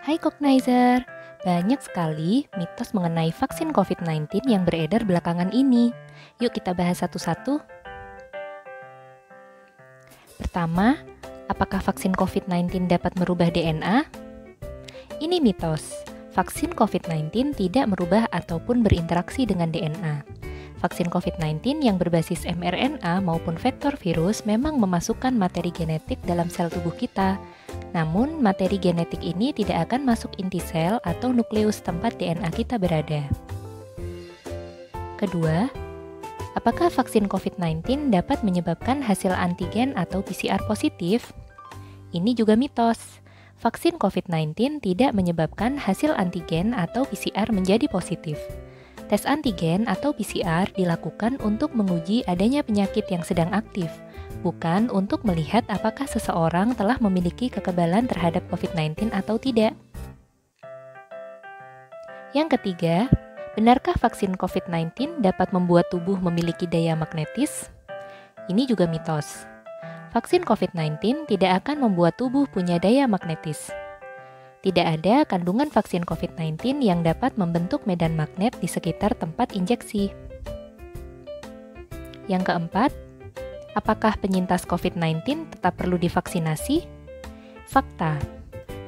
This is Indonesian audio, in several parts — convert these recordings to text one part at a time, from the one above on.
Hai Cognizer, banyak sekali mitos mengenai vaksin COVID-19 yang beredar belakangan ini. Yuk kita bahas satu-satu. Pertama, apakah vaksin COVID-19 dapat merubah DNA? Ini mitos. Vaksin COVID-19 tidak merubah ataupun berinteraksi dengan DNA. Vaksin COVID-19 yang berbasis mRNA maupun vektor virus memang memasukkan materi genetik dalam sel tubuh kita. Namun, materi genetik ini tidak akan masuk inti sel atau nukleus tempat DNA kita berada. Kedua, apakah vaksin COVID-19 dapat menyebabkan hasil antigen atau PCR positif? Ini juga mitos. Vaksin COVID-19 tidak menyebabkan hasil antigen atau PCR menjadi positif. Tes antigen atau PCR dilakukan untuk menguji adanya penyakit yang sedang aktif, bukan untuk melihat apakah seseorang telah memiliki kekebalan terhadap COVID-19 atau tidak. Yang ketiga, benarkah vaksin COVID-19 dapat membuat tubuh memiliki daya magnetis? Ini juga mitos. Vaksin COVID-19 tidak akan membuat tubuh punya daya magnetis. Tidak ada kandungan vaksin COVID-19 yang dapat membentuk medan magnet di sekitar tempat injeksi. Yang keempat, apakah penyintas COVID-19 tetap perlu divaksinasi? Fakta,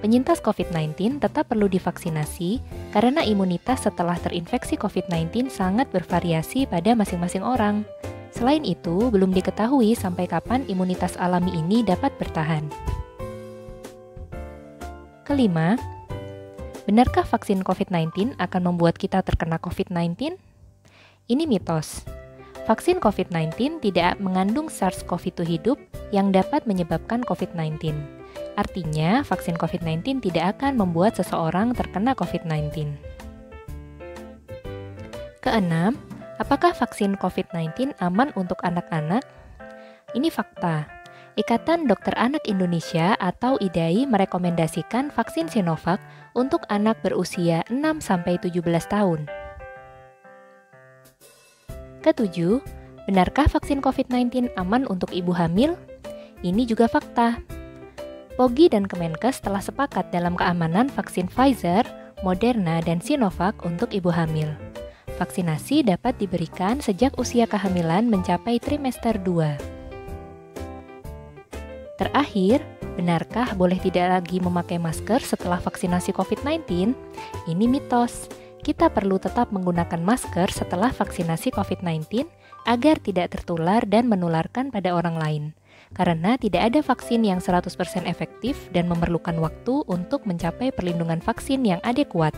penyintas COVID-19 tetap perlu divaksinasi karena imunitas setelah terinfeksi COVID-19 sangat bervariasi pada masing-masing orang. Selain itu, belum diketahui sampai kapan imunitas alami ini dapat bertahan. Kelima, benarkah vaksin COVID-19 akan membuat kita terkena COVID-19? Ini mitos. Vaksin COVID-19 tidak mengandung SARS-CoV-2 hidup yang dapat menyebabkan COVID-19. Artinya, vaksin COVID-19 tidak akan membuat seseorang terkena COVID-19. Keenam, apakah vaksin COVID-19 aman untuk anak-anak? Ini fakta. Ikatan Dokter Anak Indonesia atau IDAI merekomendasikan vaksin Sinovac untuk anak berusia 6-17 tahun. Ketujuh, benarkah vaksin COVID-19 aman untuk ibu hamil? Ini juga fakta. POGI dan Kemenkes telah sepakat dalam keamanan vaksin Pfizer, Moderna, dan Sinovac untuk ibu hamil. Vaksinasi dapat diberikan sejak usia kehamilan mencapai trimester 2. Terakhir, benarkah boleh tidak lagi memakai masker setelah vaksinasi COVID-19? Ini mitos. Kita perlu tetap menggunakan masker setelah vaksinasi COVID-19 agar tidak tertular dan menularkan pada orang lain. Karena tidak ada vaksin yang 100% efektif dan memerlukan waktu untuk mencapai perlindungan vaksin yang adekuat.